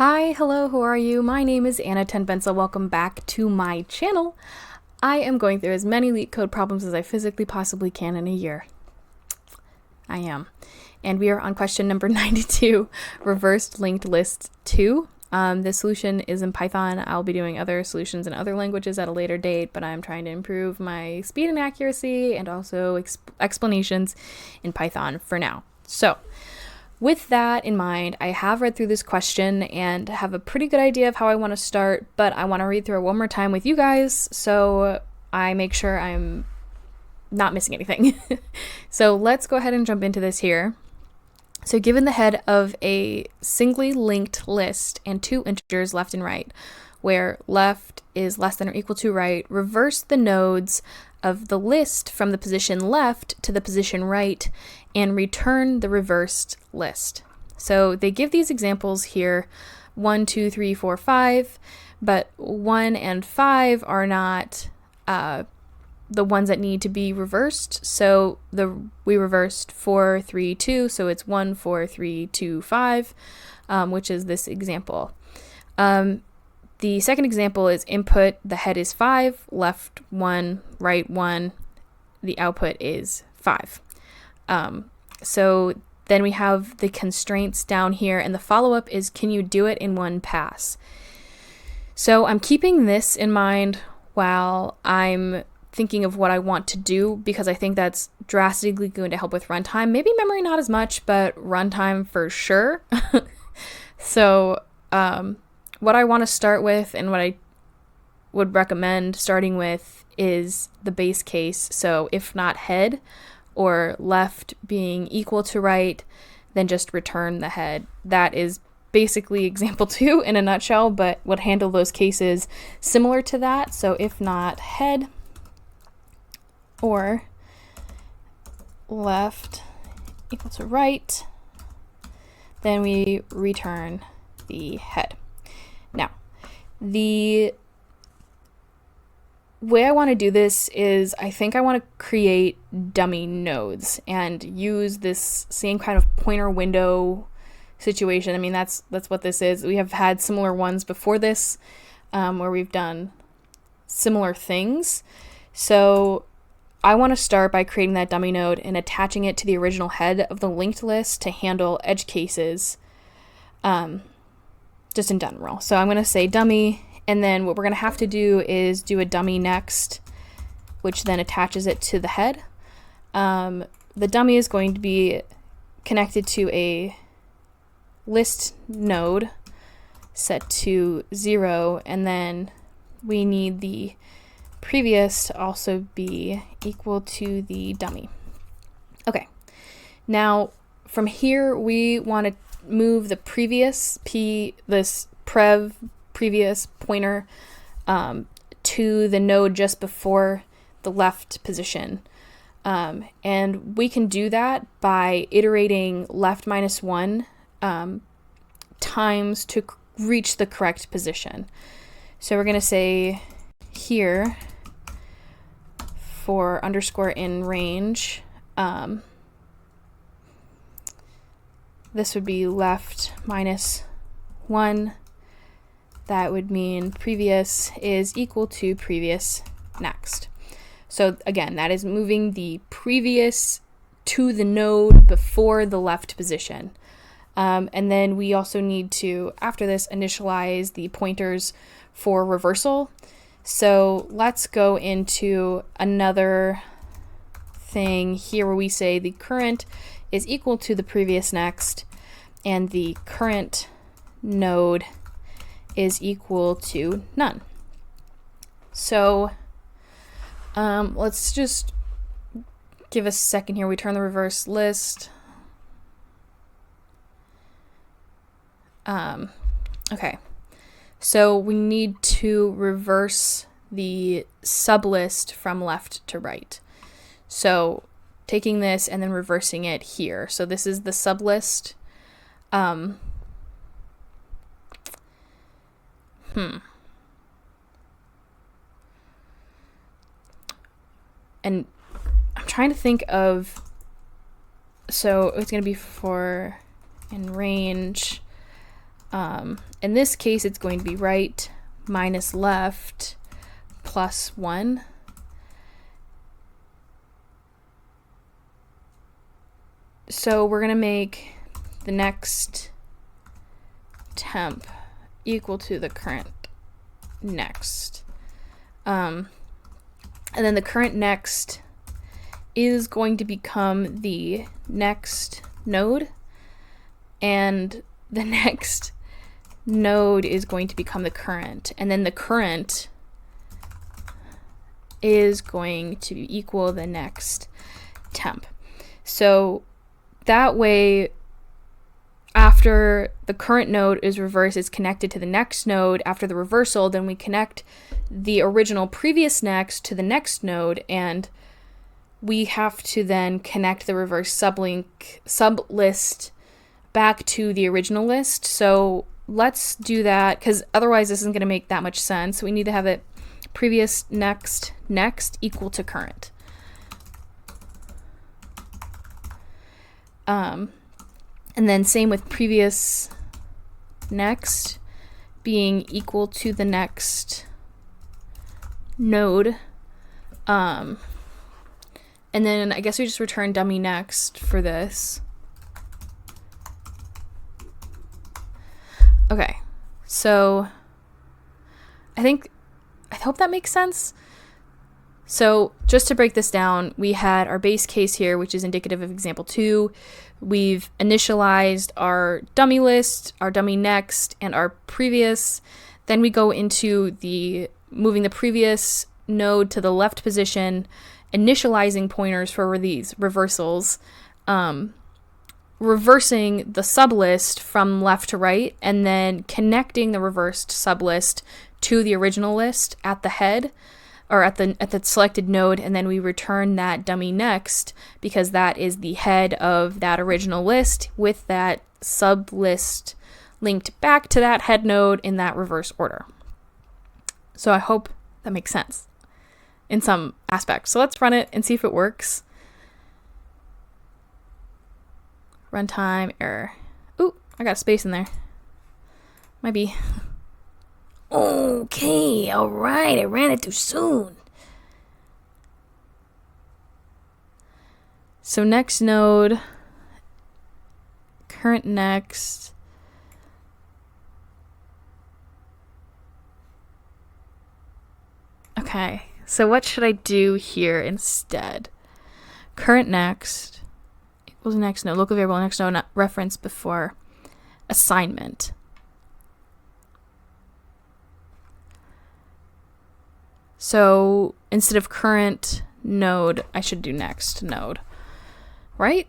Hi, hello, who are you? My name is Anna Tenbensa. Welcome back to my channel. I am going through as many LeetCode problems as I physically possibly can in a year. I am. And we are on question number 92, reversed linked list 2. The solution is in Python. I'll be doing other solutions in other languages at a later date, but I'm trying to improve my speed and accuracy and also explanations in Python for now. So, with that in mind, I have read through this question and have a pretty good idea of how I want to start, but I want to read through it one more time with you guys so I make sure I'm not missing anything. So let's go ahead and jump into this here. So given the head of a singly linked list and two integers left and right, where left is less than or equal to right, reverse the nodes of the list from the position left to the position right and return the reversed list. So they give these examples here, 1, 2, 3, 4, 5, but 1 and 5 are not the ones that need to be reversed. So we reversed 4, 3, 2, so it's 1, 4, 3, 2, 5, which is this example. The second example is input, the head is 5, left 1, right 1, the output is 5. So then we have the constraints down here, and the follow-up is, can you do it in one pass? So I'm keeping this in mind while I'm thinking of what I want to do, because I think that's drastically going to help with runtime. Maybe memory not as much, but runtime for sure. So what I want to start with and what I would recommend starting with is the base case. So if not head or left being equal to right, then just return the head. That is basically example 2 in a nutshell, but would handle those cases similar to that. So if not head or left equal to right, then we return the head. Now, the way I want to do this is I think I want to create dummy nodes and use this same kind of pointer window situation. I mean, that's what this is. We have had similar ones before this where we've done similar things. So I want to start by creating that dummy node and attaching it to the original head of the linked list to handle edge cases just in general. So I'm going to say dummy, and then what we're going to have to do is do a dummy next, which then attaches it to the head. The dummy is going to be connected to a list node set to 0, and then we need the previous to also be equal to the dummy. Okay, now from here we want to move the previous previous pointer to the node just before the left position. And we can do that by iterating left minus 1 times to reach the correct position. So we're going to say here for underscore in range, this would be left minus 1. That would mean previous is equal to previous next. So again, that is moving the previous to the node before the left position. And then we also need to, after this, initialize the pointers for reversal. So let's go into another thing here where we say the current is equal to the previous next, and the current node is equal to none. So let's just give a second here. We turn the reverse list. Okay, so we need to reverse the sublist from left to right. So taking this and then reversing it here. So this is the sublist. And I'm trying to think of, so it's going to be for in range In this case, it's going to be right minus left plus 1. So we're going to make the next temp equal to the current next. And then the current next is going to become the next node, and the next node is going to become the current, and then the current is going to equal the next temp. So that way, after the current node is reversed, is connected to the next node. After the reversal, then we connect the original previous next to the next node, and we have to then connect the reverse sublist back to the original list. So let's do that, because otherwise this isn't going to make that much sense. We need to have it previous next equal to current. And then same with previous next being equal to the next node. And then I guess we just return dummy next for this. Okay, so I hope that makes sense. So just to break this down, we had our base case here, which is indicative of example 2. We've initialized our dummy list, our dummy next, and our previous. Then we go into the moving the previous node to the left position, initializing pointers for these reversals, reversing the sublist from left to right, and then connecting the reversed sublist to the original list at the head, or at the selected node, and then we return that dummy next because that is the head of that original list with that sublist linked back to that head node in that reverse order. So I hope that makes sense in some aspects. So let's run it and see if it works. Runtime error. Ooh, I got a space in there. Might be. Okay, alright, I ran it too soon. So next node, current next. Okay, so what should I do here instead? Current next equals next node, local variable next node, not reference before assignment. So instead of current node, I should do next node, right?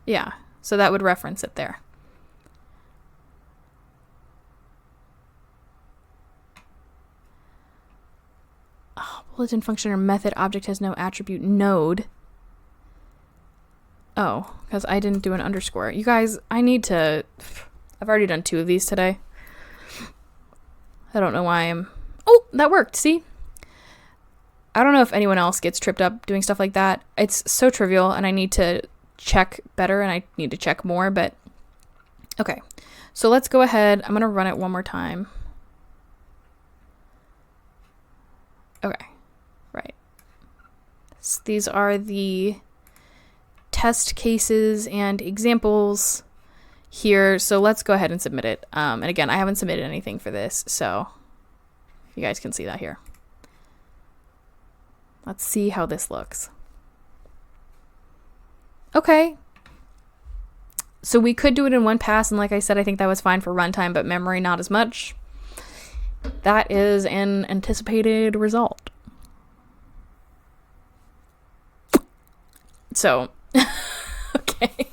Yeah, so that would reference it there. Oh, bulletin function or method object has no attribute node. Oh, because I didn't do an underscore. You guys, I've already done 2 of these today. I don't know why I'm... Oh, that worked, see? I don't know if anyone else gets tripped up doing stuff like that. It's so trivial, and I need to check better, and I need to check more, but... Okay, so let's go ahead. I'm going to run it one more time. Okay, right. So these are the test cases and examples here, so let's go ahead and submit it. And again, I haven't submitted anything for this, so you guys can see that here. Let's see how this looks. Okay. So we could do it in one pass, and like I said, I think that was fine for runtime, but memory not as much. That is an anticipated result. So, okay.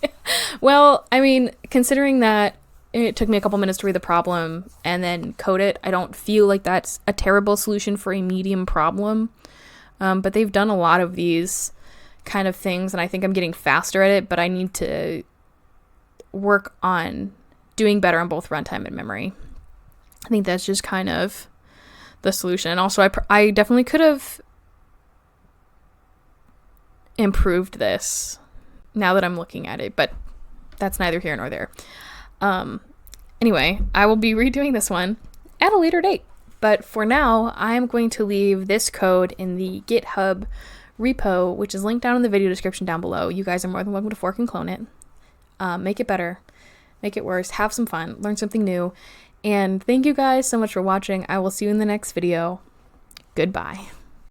Well, I mean, considering that it took me a couple minutes to read the problem and then code it, I don't feel like that's a terrible solution for a medium problem. But they've done a lot of these kind of things, and I think I'm getting faster at it, but I need to work on doing better on both runtime and memory. I think that's just kind of the solution. And also, I definitely could have improved this now that I'm looking at it, but that's neither here nor there. Anyway, I will be redoing this one at a later date. But for now, I am going to leave this code in the GitHub repo, which is linked down in the video description down below. You guys are more than welcome to fork and clone it. Make it better, make it worse, have some fun, learn something new. And thank you guys so much for watching. I will see you in the next video. Goodbye.